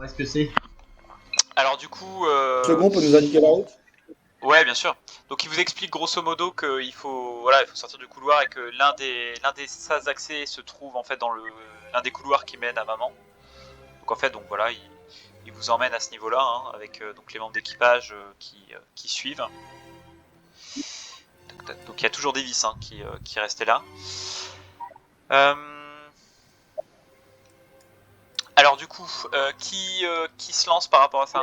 Où est-ce que c'est? Alors du coup, Second peut nous indiquer la route? ouais, bien sûr. Donc il vous explique grosso modo qu'il faut, il faut sortir du couloir et que l'un des sas accès se trouve en fait dans l'un des couloirs qui mène à maman. Donc en fait, il vous emmène à ce niveau-là, hein, avec donc les membres d'équipage qui suivent. Donc il y a toujours Davis qui est resté là. Alors du coup, qui se lance par rapport à ça?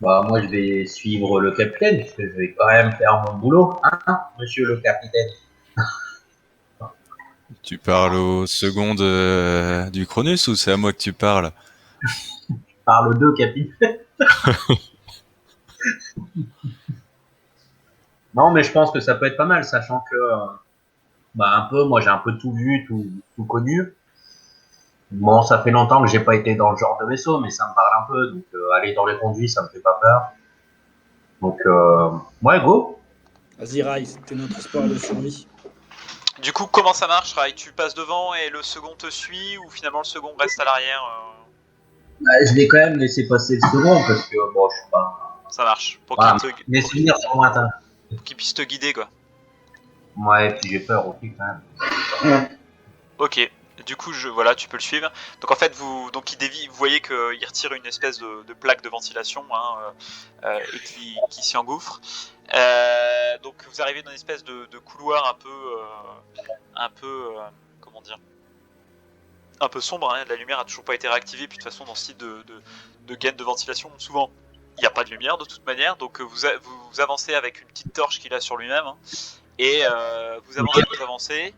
Bah, moi, je vais suivre le capitaine, parce que je vais quand même faire mon boulot, hein, monsieur le capitaine. Tu parles aux secondes du Cronus ou c'est à moi que tu parles? Parle de capitaine. Non, mais je pense que ça peut être pas mal, sachant que, moi, j'ai un peu tout vu, tout connu. Bon, ça fait longtemps que j'ai pas été dans le genre de vaisseau, mais ça me parle un peu, donc aller dans les conduits, ça me fait pas peur. Donc, ouais, go. Vas-y, Rai, c'était notre espoir de survie. Du coup, comment ça marche, Rai? Tu passes devant et le second te suit ou finalement le second reste à l'arrière? Bah, je vais quand même laisser passer le second, parce que, bon, je suis pas... Ça marche. Voilà, mes souvenirs sont lointains. Pour qu'il puisse te guider, quoi. Ouais, et puis j'ai peur aussi, quand même. Ok. Du coup, tu peux le suivre. Donc en fait, vous voyez qu'il retire une espèce de plaque de ventilation, hein, et qui s'y engouffre. Donc vous arrivez dans une espèce de couloir comment dire, un peu sombre, hein. La lumière a toujours pas été réactivée, puis de toute façon dans ce type de gaine de ventilation, souvent il n'y a pas de lumière de toute manière, donc vous avancez avec une petite torche qu'il a sur lui-même, hein, et vous avancez.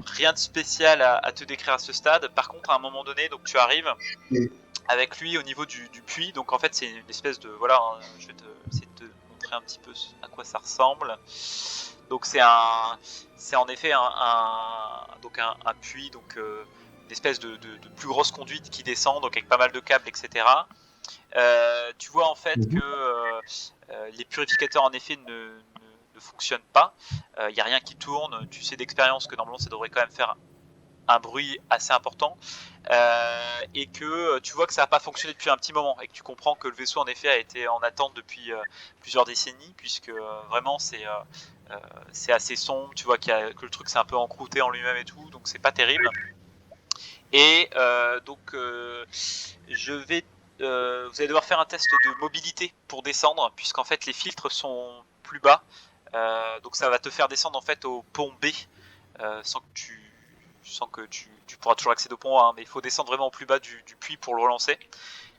Rien de spécial à te décrire à ce stade. Par contre, à un moment donné, donc tu arrives avec lui au niveau du puits. Donc en fait, c'est une espèce de je vais essayer de te montrer un petit peu à quoi ça ressemble. Donc c'est en effet un puits, donc une espèce de plus grosse conduite qui descend, donc avec pas mal de câbles, etc. Tu vois en fait que les purificateurs en effet ne fonctionnent pas. Il n'y a rien qui tourne. Tu sais d'expérience que normalement ça devrait quand même faire un bruit assez important, et que tu vois que ça n'a pas fonctionné depuis un petit moment et que tu comprends que le vaisseau en effet a été en attente depuis plusieurs décennies, puisque vraiment c'est assez sombre. Tu vois que le truc s'est un peu encrouté en lui-même et tout, donc c'est pas terrible. Et vous allez devoir faire un test de mobilité pour descendre, puisqu'en fait les filtres sont plus bas. Donc ça va te faire descendre en fait au pont B, sans que tu pourras toujours accéder au pont A, hein, mais il faut descendre vraiment au plus bas du puits pour le relancer.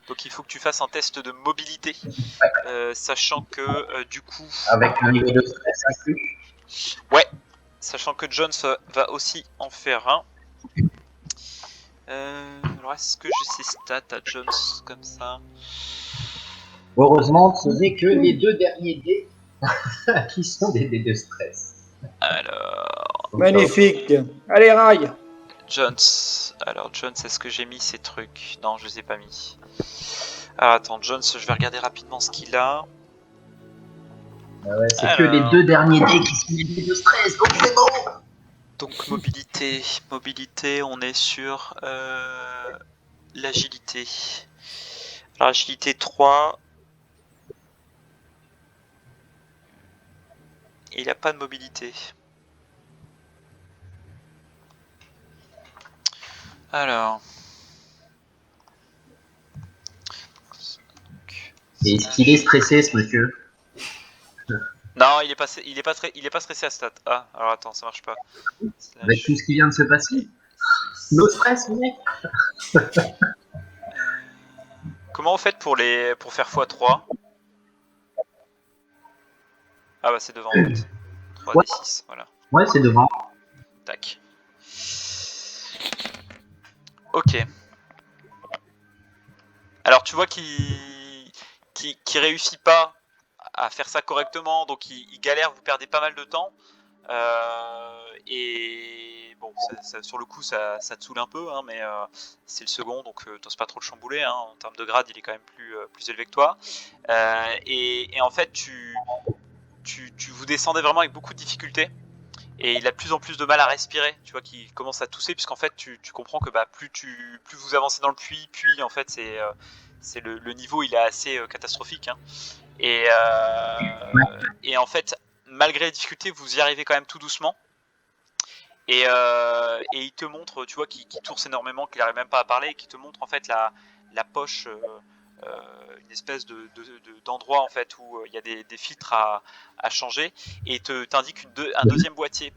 Donc il faut que tu fasses un test de mobilité, sachant que du coup... Avec le niveau de stress inclus. Ouais, sachant que Jones va aussi en faire un. Alors est-ce que j'ai ses stats à Jones comme ça? Heureusement, ce n'est que les 2 derniers dés qui sont des dés de stress. Alors... Magnifique. Allez, Rai. Jones, est-ce que j'ai mis ces trucs? Non, je les ai pas mis. Alors attends, Jones, je vais regarder rapidement ce qu'il a. Ah ouais, c'est que les 2 derniers dés qui sont des dés de stress, donc c'est bon. Donc mobilité, on est sur l'agilité. Alors agilité 3. Et il n'a pas de mobilité. Alors... Et est-ce qu'il est stressé, ce monsieur? Non, il est pas stressé à stat. Ah, alors attends, ça marche pas. Avec tout ce qui vient de se passer? No stress, mec. Comment vous faites pour faire x3? Ah bah c'est devant en fait. 3d6, voilà. Ouais, c'est devant. Tac. Ok. Alors tu vois qu'il réussit pas à faire ça correctement, donc il galère, vous perdez pas mal de temps. Et bon, sur le coup, ça te saoule un peu, hein, mais c'est le second, donc t'oses pas trop le chambouler. Hein, en termes de grade, il est quand même plus élevé que toi. Et en fait, vous descendez vraiment avec beaucoup de difficultés. et il a de plus en plus de mal à respirer, tu vois, qu'il commence à tousser, puisqu'en fait tu comprends que plus vous avancez dans le puits, puis en fait c'est le niveau il est assez catastrophique, hein. Et en fait, malgré les difficultés, vous y arrivez quand même tout doucement. Et il te montre, tu vois, qu'il tourse énormément, qu'il n'arrive même pas à parler, et qu'il te montre en fait la poche, une espèce d'endroit en fait où il y a des filtres à changer, et t'indique un deuxième boîtier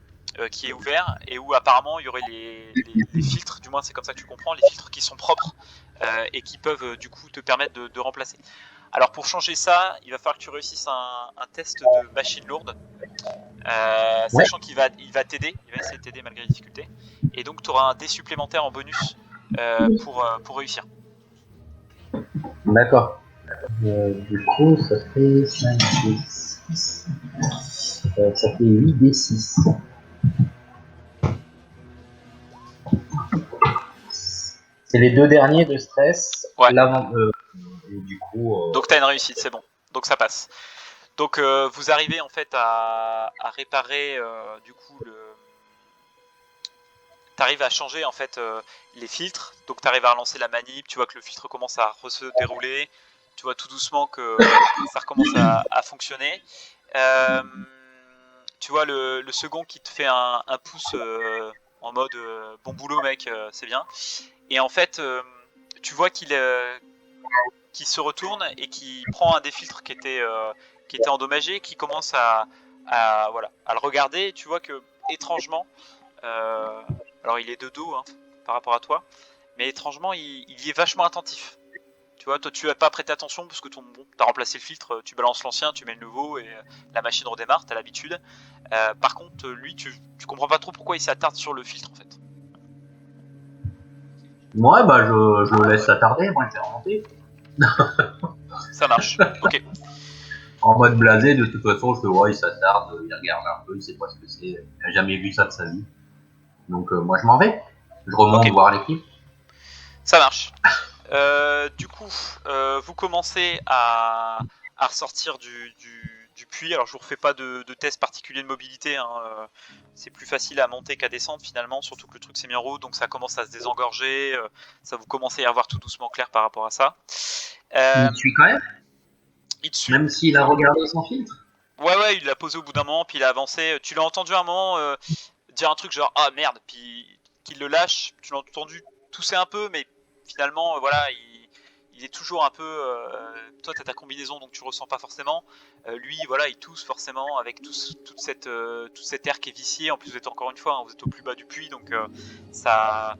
qui est ouvert, et où apparemment il y aurait les filtres, du moins c'est comme ça que tu comprends, les filtres qui sont propres et qui peuvent du coup te permettre de remplacer. Alors pour changer ça, il va falloir que tu réussisses un test de machine lourde. Ouais. Sachant qu'il va t'aider, il va essayer de t'aider malgré les difficultés, et donc tu auras un dé supplémentaire en bonus pour réussir. D'accord. Du coup, ça fait 5 d 6. Ça fait 8 d 6. C'est les deux derniers de stress. Ouais. Et du coup. Donc tu as une réussite, c'est bon. Donc ça passe. Donc vous arrivez en fait à réparer du coup t'arrives à changer en fait les filtres, donc t'arrives à relancer la manip, tu vois que le filtre commence à se dérouler, tu vois tout doucement que ça recommence à fonctionner. Tu vois le second qui te fait un pouce en mode bon boulot mec, c'est bien. Et en fait tu vois qu'il se retourne et qui prend un des filtres qui était endommagé, qui commence à le regarder. Tu vois que étrangement, alors il est de dos hein, par rapport à toi, mais étrangement il y est vachement attentif. Tu vois, toi tu as pas prêté attention parce que t'as remplacé le filtre, tu balances l'ancien, tu mets le nouveau et la machine redémarre, t'as l'habitude. Par contre, lui, tu comprends pas trop pourquoi il s'attarde sur le filtre en fait. Ouais, bah je le laisse s'attarder, moi je vais remonter. Ça marche, ok. En mode blasé, de toute façon, je le vois, il s'attarde, il regarde un peu, il sait pas ce que c'est, il n'a jamais vu ça de sa vie. Donc moi je m'en vais. Je remonte voir l'équipe. Ça marche. Du coup, vous commencez à ressortir du puits. Alors je vous refais pas de test particulier de mobilité, hein. C'est plus facile à monter qu'à descendre finalement, surtout que le truc s'est mis en route, donc ça commence à se désengorger, ça vous commencez à avoir tout doucement clair par rapport à ça. Il te suit quand même, Il te suit. même s'il a regardé son filtre. Ouais, il l'a posé au bout d'un moment, puis il a avancé. Tu l'as entendu un moment dire un truc genre ah merde, puis qu'il le lâche. Tu l'as entendu tousser un peu, mais finalement voilà, il est toujours un peu. Toi t'as ta combinaison donc tu ressens pas forcément. Lui voilà, il tousse forcément avec tout cet air qui est vicié. En plus vous êtes encore une fois, hein, vous êtes au plus bas du puits, donc ça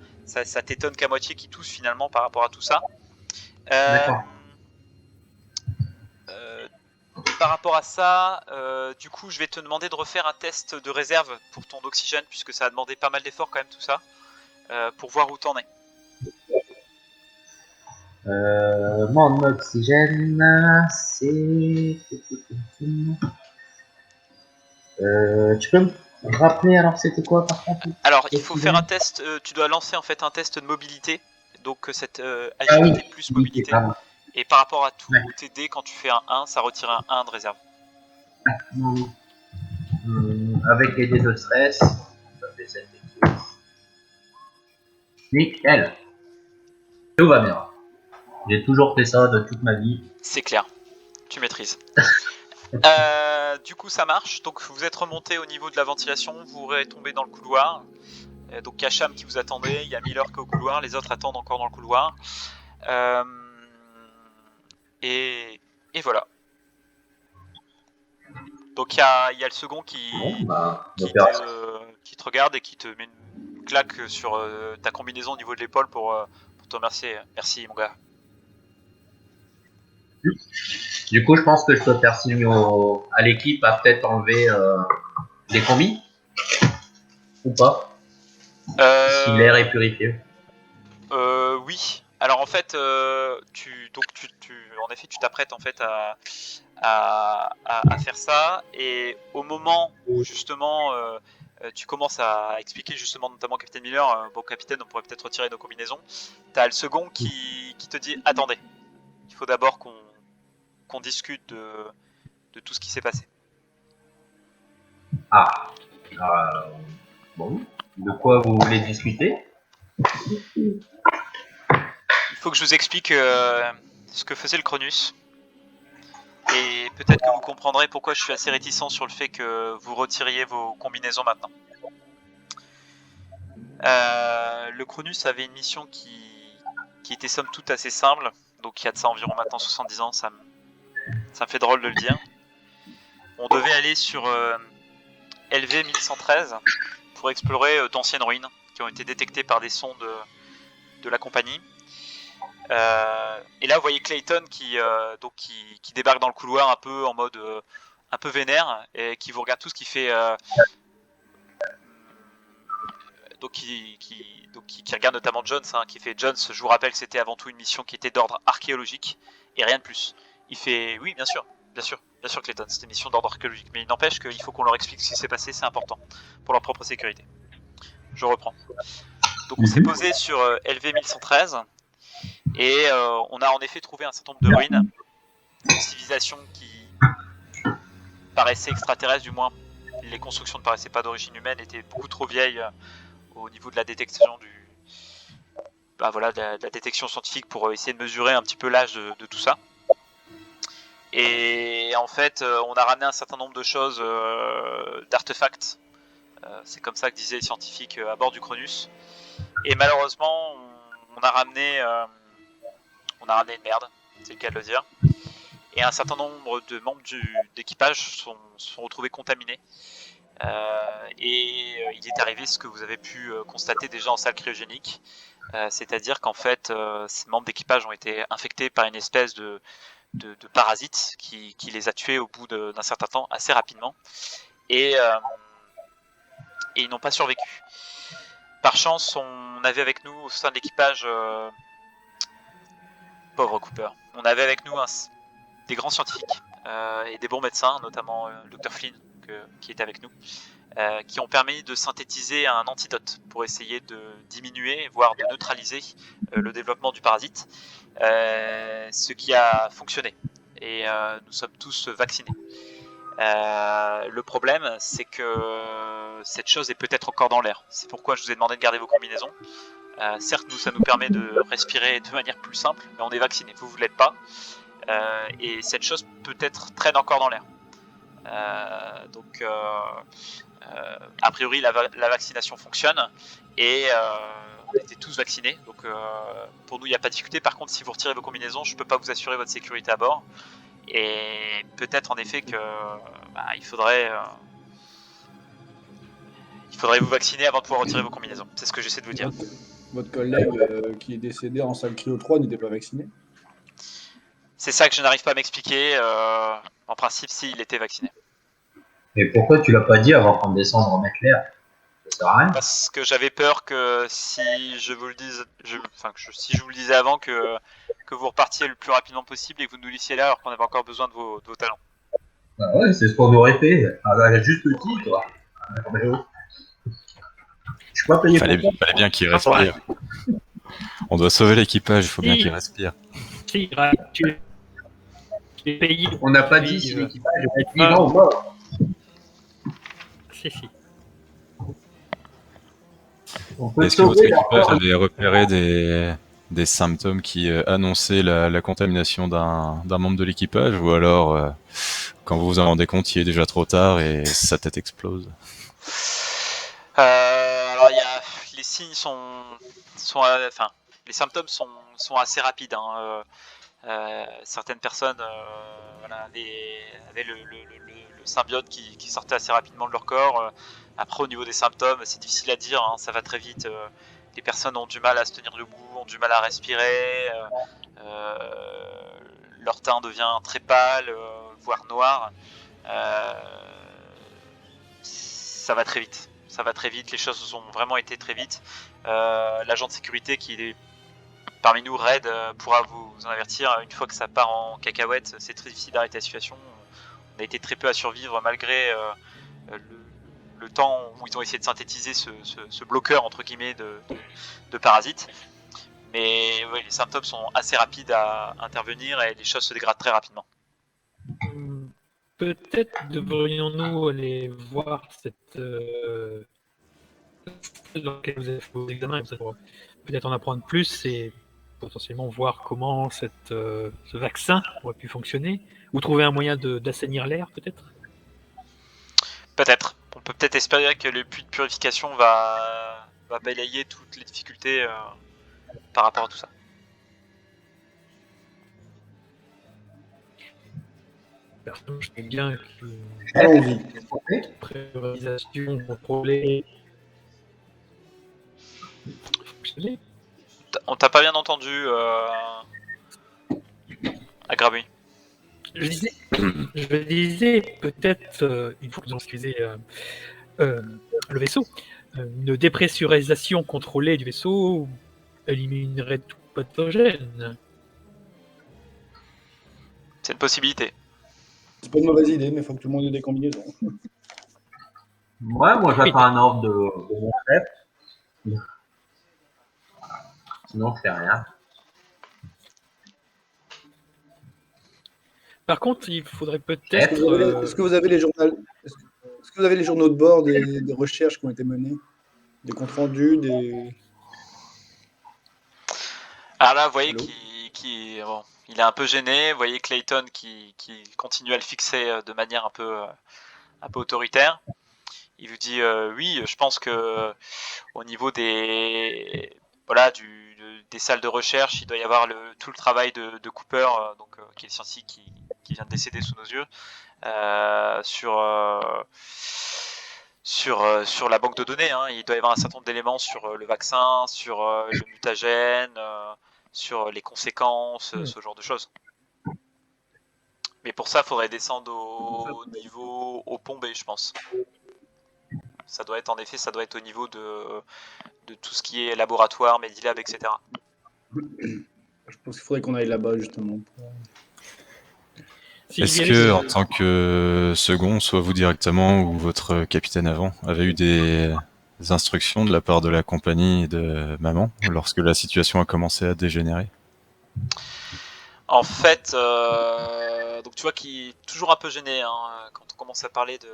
t'étonne qu'à moitié qu'il tousse finalement par rapport à tout ça. D'accord. Par rapport à ça, du coup, je vais te demander de refaire un test de réserve pour ton oxygène, puisque ça a demandé pas mal d'efforts quand même tout ça, pour voir où t'en es. Mon oxygène, c'est. Tu peux me rappeler alors c'était quoi par contre? Alors, il faut faire un test, tu dois lancer en fait un test de mobilité, donc cette agilité plus mobilité. Et par rapport à tous tes dés, quand tu fais un 1, ça retire un 1 de réserve. Avec les dés de stress, ça fait 7 et 6. Nickel. Tout va bien. J'ai toujours fait ça de toute ma vie. C'est clair, tu maîtrises. Du coup, ça marche. Donc, vous êtes remonté au niveau de la ventilation, vous retombez dans le couloir. Donc, il y a Cham qui vous attendait, il y a Miller qui est au couloir, les autres attendent encore dans le couloir. Et voilà. Donc, il y a le second qui te regarde et qui te met une claque sur ta combinaison au niveau de l'épaule pour te remercier. Merci, mon gars. Du coup, je pense que je peux faire signe à l'équipe à peut-être enlever les combis ou pas, si l'air est purifié. Oui. Alors en fait, tu t'apprêtes en fait à faire ça, et au moment où justement tu commences à expliquer justement notamment au capitaine Miller, bon capitaine, on pourrait peut-être retirer nos combinaisons. T'as le second qui te dit attendez, il faut d'abord qu'on discute de tout ce qui s'est passé. Ah. Bon, de quoi vous voulez discuter? Il faut que je vous explique ce que faisait le Cronus. Et peut-être que vous comprendrez pourquoi je suis assez réticent sur le fait que vous retiriez vos combinaisons maintenant. Le Cronus avait une mission qui était somme toute assez simple. Donc il y a de ça environ maintenant 70 ans, ça me fait drôle de le dire. On devait aller sur LV 1113 pour explorer d'anciennes ruines qui ont été détectées par des sondes de la compagnie. Et là, vous voyez Clayton qui débarque dans le couloir un peu en mode un peu vénère et qui vous regarde tous, qui fait qui regarde notamment Jones, qui fait Jones. Je vous rappelle que c'était avant tout une mission qui était d'ordre archéologique et rien de plus. Il fait oui, bien sûr Clayton, c'était une mission d'ordre archéologique, mais il n'empêche qu'il faut qu'on leur explique ce qui s'est passé, c'est important pour leur propre sécurité. Je reprends. Donc on s'est posé sur LV 1113 et on a en effet trouvé un certain nombre de ruines, une civilisation qui paraissait extraterrestre, du moins les constructions ne paraissaient pas d'origine humaine, étaient beaucoup trop vieilles au niveau de la détection de la détection scientifique pour essayer de mesurer un petit peu l'âge de tout ça. Et en fait, on a ramené un certain nombre de choses, d'artefacts. C'est comme ça que disaient les scientifiques à bord du Cronus. Et malheureusement, on a ramené une merde, c'est le cas de le dire. Et un certain nombre de membres d'équipage sont retrouvés contaminés. Et il est arrivé ce que vous avez pu constater déjà en salle cryogénique. C'est-à-dire qu'en fait, ces membres d'équipage ont été infectés par une espèce de parasite qui les a tués au bout d'un certain temps, assez rapidement. Et ils n'ont pas survécu. Par chance, on avait avec nous au sein de l'équipage, pauvre Cooper, on avait avec nous des grands scientifiques et des bons médecins, notamment le Dr Flynn qui était avec nous, qui ont permis de synthétiser un antidote pour essayer de diminuer, voire de neutraliser le développement du parasite, ce qui a fonctionné. Et nous sommes tous vaccinés. Le problème, c'est que cette chose est peut-être encore dans l'air. C'est pourquoi je vous ai demandé de garder vos combinaisons. Certes, ça nous permet de respirer de manière plus simple, mais on est vacciné. Vous ne l'êtes pas. Et cette chose peut-être traîne encore dans l'air. Donc, a priori, la vaccination fonctionne et on était tous vaccinés. Donc, pour nous, il n'y a pas de difficulté. Par contre, si vous retirez vos combinaisons, je ne peux pas vous assurer votre sécurité à bord. Et peut-être en effet que il faudrait vous vacciner avant de pouvoir retirer vos combinaisons. C'est ce que j'essaie de vous dire. Votre collègue qui est décédé en salle cryo 3 n'était pas vacciné? C'est ça que je n'arrive pas à m'expliquer. En principe, si, il était vacciné. Et pourquoi tu l'as pas dit avant qu'on descende remettre l'air? Ça sert à rien. Parce que j'avais peur que si je vous le disais avant que vous repartiez le plus rapidement possible et que vous nous laissiez là alors qu'on avait encore besoin de vos talents. Ah ouais, c'est ce qu'on aurait fait. Elle a juste le titre. Je suis pas payé Fallait bien qu'il respire. On doit sauver l'équipage, il faut bien qu'il respire. Si, tu es payé. On n'a pas dit si l'équipage est vivant ou mort. Si. Est-ce que votre équipage avait repéré des symptômes qui annonçaient la contamination d'un membre de l'équipage, ou alors quand vous vous en rendez compte, il est déjà trop tard et sa tête explose? Alors les signes les symptômes sont assez rapides. Certaines personnes avaient le symbiote qui sortait assez rapidement de leur corps. Après, au niveau des symptômes, c'est difficile à dire, ça va très vite. Les personnes ont du mal à se tenir debout, ont du mal à respirer. Leur teint devient très pâle, voire noir. Ça va très vite. Les choses ont vraiment été très vite. L'agent de sécurité qui est parmi nous, Red, pourra vous en avertir. Une fois que ça part en cacahuète, c'est très difficile d'arrêter la situation. On a été très peu à survivre malgré le temps où ils ont essayé de synthétiser ce bloqueur entre guillemets de parasites. Mais ouais, les symptômes sont assez rapides à intervenir et les choses se dégradent très rapidement. peut-être devrions-nous aller voir cette dans laquelle vous avez fait vos examens, pour peut-être en apprendre plus et potentiellement voir comment ce vaccin aurait pu fonctionner, ou trouver un moyen d'assainir l'air, peut-être. Peut-être. On peut peut-être espérer que le puits de purification va balayer toutes les difficultés par rapport à tout ça. Personnellement, je sais bien que Allons-y. priorisation, contrôler, fonctionner. On t'a pas bien entendu, Agrabi. Je disais peut-être, une fois que vous excusez le vaisseau, une dépressurisation contrôlée du vaisseau éliminerait tout pathogène. C'est une possibilité. C'est pas une mauvaise idée, mais il faut que tout le monde ait des combinaisons. Ouais, moi j'attends un ordre de mon chef. Sinon, je fais rien. Par contre, il faudrait peut-être. Est-ce que vous avez les journaux de bord des recherches qui ont été menées, des comptes rendus, des. Alors là, vous voyez Allô bon, il est un peu gêné. Vous voyez Clayton qui continue à le fixer de manière un peu autoritaire. Il vous dit oui, je pense que au niveau des des salles de recherche, il doit y avoir tout le travail de Cooper, qui est le scientifique qui vient de décéder sous nos yeux, sur la banque de données. Hein. Il doit y avoir un certain nombre d'éléments sur le vaccin, sur le mutagène, sur les conséquences, ce genre de choses. Mais pour ça, il faudrait descendre au niveau au pont B, je pense. Ça doit être au niveau de tout ce qui est laboratoire, Medilab, etc. Je pense qu'il faudrait qu'on aille là-bas, justement. Est-ce que, en tant que second, soit vous directement ou votre capitaine avant, avez eu des instructions de la part de la compagnie et de maman lorsque la situation a commencé à dégénérer? En fait, donc tu vois qu'il est toujours un peu gêné quand on commence à parler du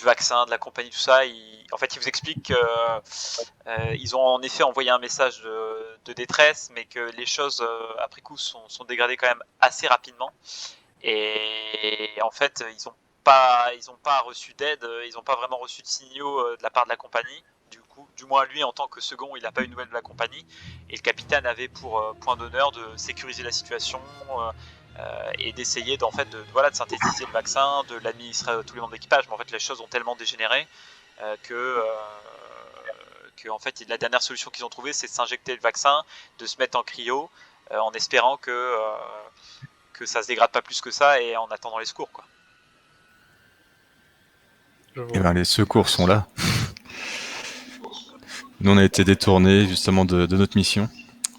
vaccin, de la compagnie, tout ça. En fait, il vous explique qu'ils ont en effet envoyé un message de détresse, mais que les choses après coup sont dégradées quand même assez rapidement. Et en fait, ils n'ont pas reçu d'aide, ils n'ont pas vraiment reçu de signaux de la part de la compagnie. Du moins lui en tant que second, il n'a pas eu de nouvelles de la compagnie. Et le capitaine avait pour point d'honneur de sécuriser la situation et d'essayer de synthétiser le vaccin, de l'administrer à tous les membres d'équipage. Mais en fait, les choses ont tellement dégénéré que en fait, la dernière solution qu'ils ont trouvée, c'est de s'injecter le vaccin, de se mettre en cryo, en espérant que ça se dégrade pas plus que ça et en attendant les secours, quoi. Eh ben, les secours sont là. Nous, on a été détournés justement de notre mission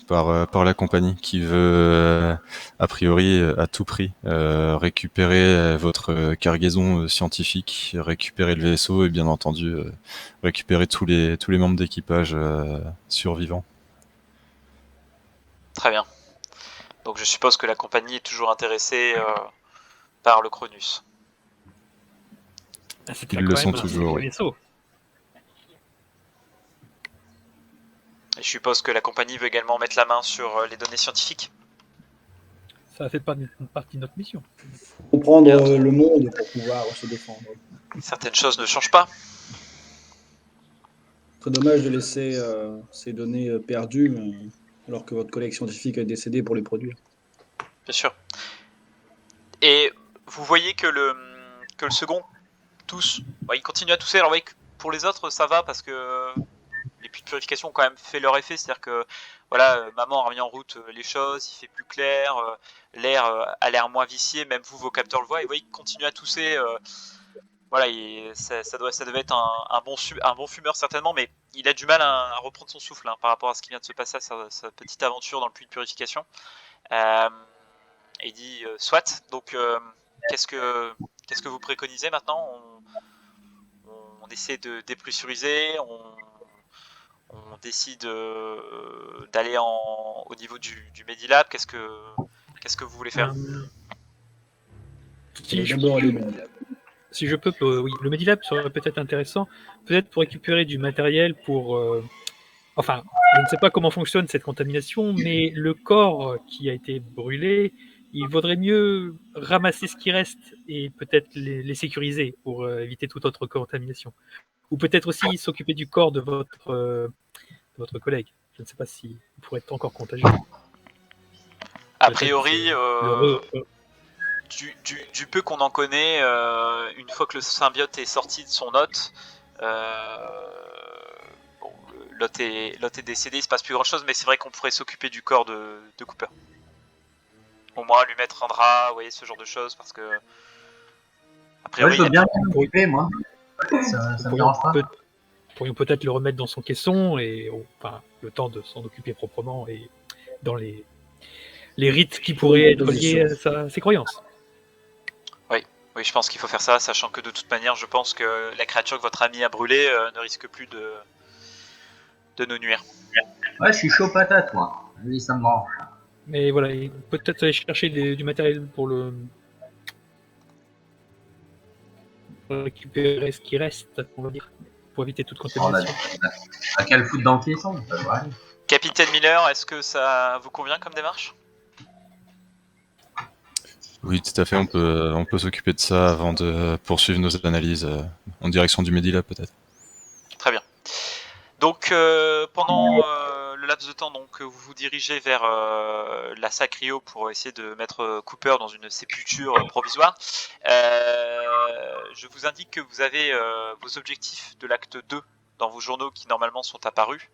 par la compagnie qui veut, a priori, à tout prix, récupérer votre cargaison scientifique, récupérer le vaisseau et bien entendu récupérer tous les membres d'équipage survivants. Très bien. Donc je suppose que la compagnie est toujours intéressée par le Cronus. Ils le sont toujours, oui. Et je suppose que la compagnie veut également mettre la main sur les données scientifiques. Ça fait partie de notre mission. Comprendre le monde pour pouvoir se défendre. Certaines choses ne changent pas. Très dommage de laisser ces données perdues alors que votre collègue scientifique est décédé pour les produire. Bien sûr. Et vous voyez que le second tousse. Il continue à tousser. Alors vous voyez que pour les autres, ça va parce que les puits de purification ont quand même fait leur effet. C'est-à-dire que maman a remis en route les choses, il fait plus clair, l'air a l'air moins vicié, même vous, vos capteurs le voient. Et vous voyez qu'il continue à tousser. Ça devait être un bon fumeur certainement, mais il a du mal à reprendre son souffle par rapport à ce qui vient de se passer, sa petite aventure dans le puits de purification. Et il dit soit. Donc qu'est-ce que vous préconisez maintenant? On essaie de dépressuriser, on décide d'aller au niveau du Medilab. Qu'est-ce que vous voulez faire? D'abord aller au Medilab. Si je peux, oui, le Medilab serait peut-être intéressant, peut-être pour récupérer du matériel pour... Enfin, je ne sais pas comment fonctionne cette contamination, mais le corps qui a été brûlé, il vaudrait mieux ramasser ce qui reste et peut-être les sécuriser pour éviter toute autre contamination. Ou peut-être aussi s'occuper du corps de votre collègue. Je ne sais pas s'il pourrait être encore contagieux. A Peut-être priori, le du peu qu'on en connaît, une fois que le symbiote est sorti de son hôte, bon, l'hôte est décédé, il se passe plus grand chose, mais c'est vrai qu'on pourrait s'occuper du corps de Cooper. Au moins lui mettre un drap, vous voyez, ce genre de choses, parce que. A priori, je veux bien m'occuper, moi. Ça me dérange pas. Pourrions peut-être le remettre dans son caisson et enfin, le temps de s'en occuper proprement et dans les rites qui pourraient être liés à ses croyances. Oui, je pense qu'il faut faire ça, sachant que de toute manière, je pense que la créature que votre ami a brûlée ne risque plus de nous nuire. Ouais, je suis chaud patate, moi. Oui, ça me branche. Mais voilà, et peut-être aller chercher du matériel pour récupérer ce qui reste, on va dire, pour éviter toute contamination. À quel foutre dans le caisson, ça doit aller. Capitaine Miller, est-ce que ça vous convient comme démarche ? Oui, tout à fait, on peut s'occuper de ça avant de poursuivre nos analyses en direction du Medilab peut-être. Très bien. Donc pendant le laps de temps, donc vous vous dirigez vers la salle cryo pour essayer de mettre Cooper dans une sépulture provisoire. Je vous indique que vous avez vos objectifs de l'acte 2 dans vos journaux qui normalement sont apparus,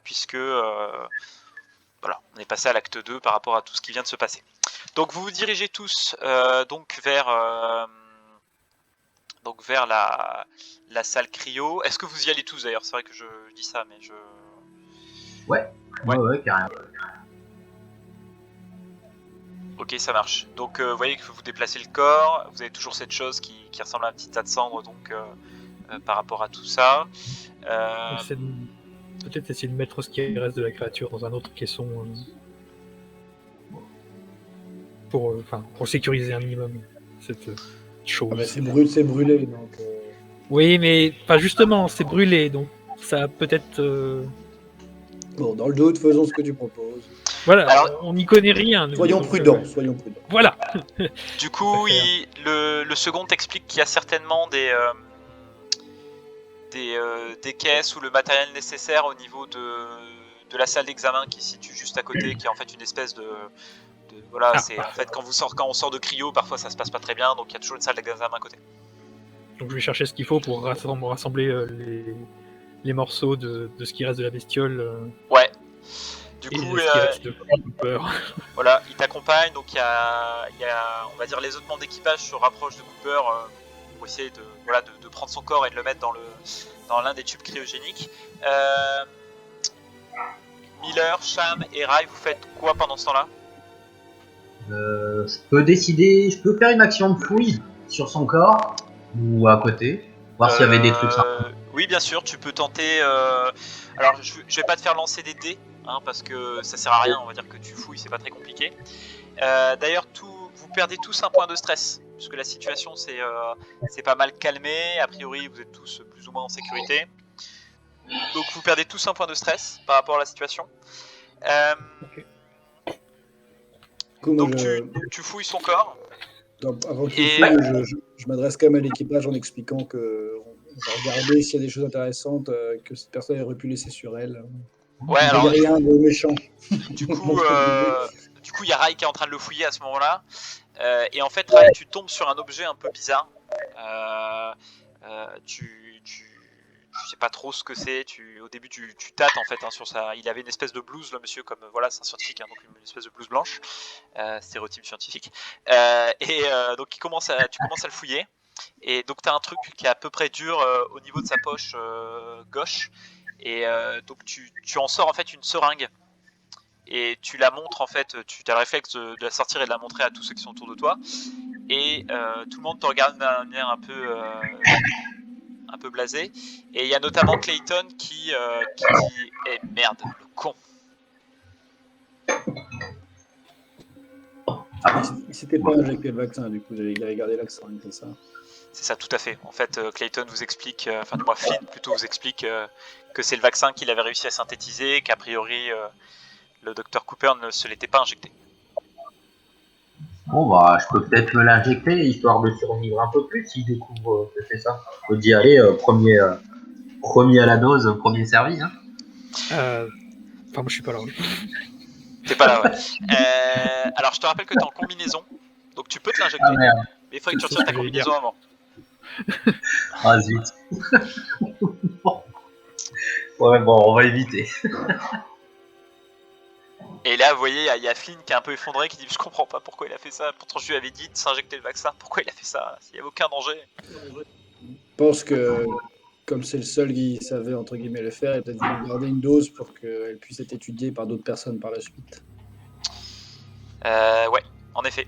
puisque voilà, on est passé à l'acte 2 par rapport à tout ce qui vient de se passer. Donc vous vous dirigez tous donc vers la salle cryo. Est-ce que vous y allez tous d'ailleurs ? C'est vrai que je dis ça, mais je... Ouais, carrément. Ok, ça marche. Donc vous voyez que vous déplacez le corps, vous avez toujours cette chose qui ressemble à un petit tas de cendres donc par rapport à tout ça. Peut-être essayer de mettre ce qui reste de la créature dans un autre caisson pour sécuriser un minimum cette chose. Ah bah c'est brûlé, donc... Oui, mais justement, c'est brûlé, donc ça peut-être... Bon, dans le doute, faisons ce que tu proposes. Voilà, alors, on n'y connaît rien. Nous, soyons prudents. Voilà. Du coup, le second t'explique qu'il y a certainement des caisses ou le matériel nécessaire au niveau de la salle d'examen qui se situe juste à côté, qui est en fait une espèce de voilà, c'est en fait quand on sort de cryo, parfois ça se passe pas très bien, donc il y a toujours une salle d'examen à côté. Donc je vais chercher ce qu'il faut pour rassembler les morceaux de ce qui reste de la bestiole. Ouais. Du coup, ce qui reste de Cooper. Voilà, il t'accompagne, donc il y a, on va dire, les autres membres d'équipage se rapprochent de Cooper pour essayer de prendre son corps et de le mettre dans l'un des tubes cryogéniques. Miller, Sham et Rai, vous faites quoi pendant ce temps-là ? Je peux faire une action de fouille sur son corps ou à côté, voir s'il y avait des trucs sympas. Oui, bien sûr, tu peux tenter. Alors, je vais pas te faire lancer des dés, hein, parce que ça sert à rien. On va dire que tu fouilles, c'est pas très compliqué. D'ailleurs, vous perdez tous un point de stress, puisque la situation c'est pas mal calmé. A priori, vous êtes tous plus ou moins en sécurité. Donc, vous perdez tous un point de stress par rapport à la situation. Okay. Donc, tu fouilles son corps. Avant qu'il fouille, je m'adresse quand même à l'équipage en expliquant que on va regarder s'il y a des choses intéressantes que cette personne aurait pu laisser sur elle. Ouais, il n'y a rien de méchant. Du coup, il y a Rai qui est en train de le fouiller à ce moment-là. Et en fait, Rai, tu tombes sur un objet un peu bizarre. Tu sais pas trop ce que c'est. Au début, tu tâtes en fait sur ça. Il avait une espèce de blouse, le monsieur, comme voilà, c'est un scientifique, hein, donc une espèce de blouse blanche, stéréotype scientifique. Donc tu commences à le fouiller. Et donc tu as un truc qui est à peu près dur au niveau de sa poche gauche. Et donc tu en sors en fait une seringue. Et tu la montres en fait, tu as le réflexe de la sortir et de la montrer à tous ceux qui sont autour de toi. Et tout le monde te regarde d'une manière un peu blasé, et il y a notamment Clayton qui dit « Eh merde, le con !» Il s'était pas injecté le vaccin, du coup, il avait gardé l'accent, c'est ça. C'est ça, tout à fait. En fait, Clayton vous explique, enfin du moins Flynn plutôt vous explique que c'est le vaccin qu'il avait réussi à synthétiser, qu'a priori le docteur Cooper ne se l'était pas injecté. Bon, bah, je peux peut-être me l'injecter, histoire de survivre un peu plus, si je découvre que c'est ça. Je peux dire, allez, premier à la dose, premier servi, hein. Enfin, moi, je suis pas là. T'es pas là, ouais. Alors, je te rappelle que t'es en combinaison, donc tu peux te l'injecter, Ah merde, mais il faudrait que tu retires ta combinaison avant. ah zut. Ouais, bon, on va éviter. Et là, vous voyez, il y a Flynn qui est un peu effondré, qui dit je comprends pas pourquoi il a fait ça. Pourtant, je lui avais dit de s'injecter le vaccin. Pourquoi il a fait ça? Il n'y a aucun danger. Je pense que, comme c'est le seul qui savait, entre guillemets, le faire, il a peut-être voulu garder une dose pour qu'elle puisse être étudiée par d'autres personnes par la suite. Ouais, en effet.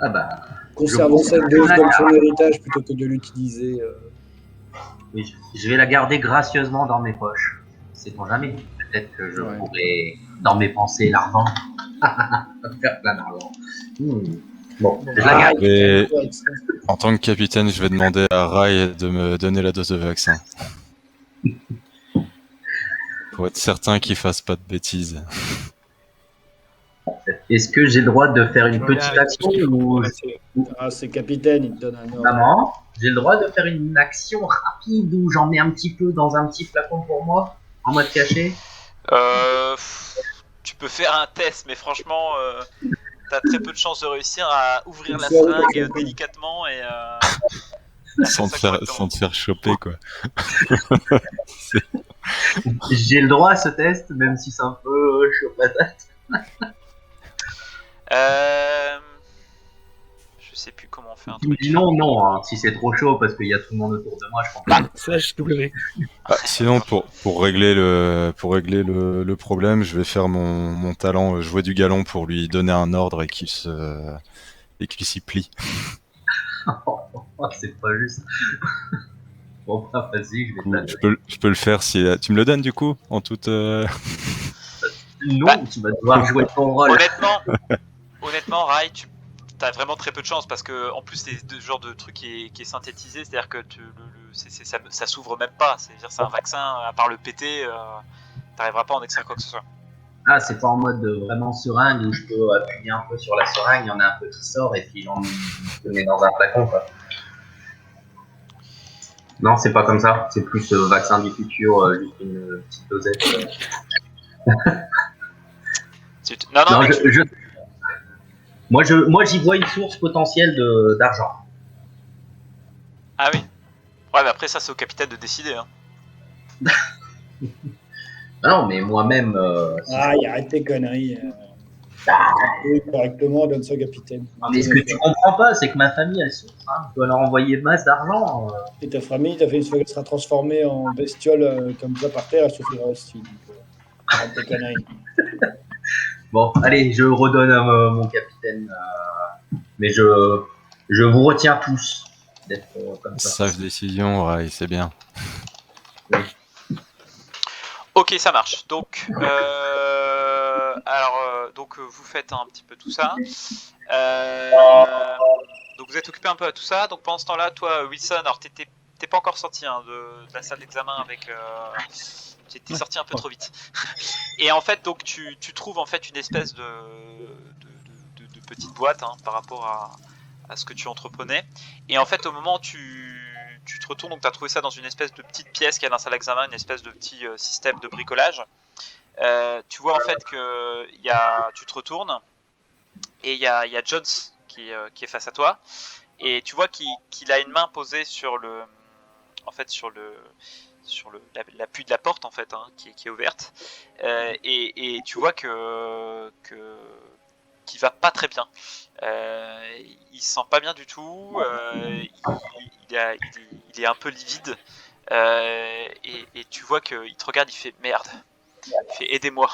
Ah bah, Conservons cette dose comme son héritage plutôt que de l'utiliser. oui, je vais la garder gracieusement dans mes poches. Sait-on jamais. Peut-être que je Ouais. pourrais, dans mes pensées, la revendre. Faire plein d'argent. Bon, je la garde. Et en tant que capitaine, je vais demander à Rai de me donner la dose de vaccin. Pour être certain qu'il fasse pas de bêtises. Est-ce que j'ai le droit de faire une petite action ou... Ah, c'est capitaine, il te donne un ordre. Maman, j'ai le droit de faire une action rapide où j'en mets un petit peu dans un petit flacon pour moi, en mode caché? Tu peux faire un test, mais franchement, t'as très peu de chances de réussir à ouvrir la C'est seringue délicatement et... Sans te faire choper, quoi. J'ai le droit à ce test, même si c'est un peu chaud patate. Je sais plus comment on fait un Tu me truc. dis non, hein. Si c'est trop chaud parce qu'il y a tout le monde autour de moi, je comprends. Slash W. Sinon, pour régler le problème, je vais faire mon talent jouer du galon pour lui donner un ordre et qu'il s'y plie. C'est pas juste. Bon, bah, vas-y, je vais te la donner. Je peux le faire si tu me le donnes du coup en toute. Non, tu vas devoir jouer ton rôle. Honnêtement, Rai, t'as vraiment très peu de chance parce que en plus c'est le genre de truc qui est synthétisé, c'est-à-dire que ça s'ouvre même pas. C'est-à-dire c'est un vaccin, à part le péter, t'arriveras pas à en extraire quoi que ce soit. Ah, c'est pas en mode vraiment seringue où je peux appuyer un peu sur la seringue, il y en a un peu qui sort et puis on le met dans un flacon, quoi. Non, c'est pas comme ça. C'est plus vaccin du futur, juste une petite dosette. Non, mais Moi, j'y vois une source potentielle d'argent. Ah oui. Ouais, mais après ça c'est au capitaine de décider. Hein. Non, mais moi-même. Arrête tes conneries. Oui, correctement, donne ça au capitaine. Mais ce que tu comprends pas, c'est que ma famille, elle souffre. Hein. Je dois leur envoyer masse d'argent. Et ta famille, t'as fait une fois qu'elle sera transformée en bestiole comme ça par terre, elle souffrira aussi. Donc, arrête tes conneries. Bon, allez, je redonne à mon capitaine. Mais je vous retiens tous d'être comme ça. Sage décision, Rai, c'est bien. Ok, ça marche. Donc, donc vous faites un petit peu tout ça. Donc vous êtes occupé un peu à tout ça. Donc pendant ce temps-là, toi, Wilson, alors t'es pas encore sorti hein, de la salle d'examen avec. T'es sorti un peu trop vite. Et en fait, donc tu trouves en fait une espèce de petite boîte hein, par rapport à ce que tu entreprenais. Et en fait, au moment où tu te retournes, donc tu as trouvé ça dans une espèce de petite pièce qu'il y a dans la salle d'examen, une espèce de petit système de bricolage. Tu vois en fait que tu te retournes et il y a Jones qui est face à toi. Et tu vois qu'il a une main posée sur l'appui de la porte en fait, hein, qui est ouverte. Et tu vois qu'il va pas très bien. Il se sent pas bien du tout. Il est un peu livide. Et tu vois qu'il te regarde, il fait merde. Il fait aidez-moi.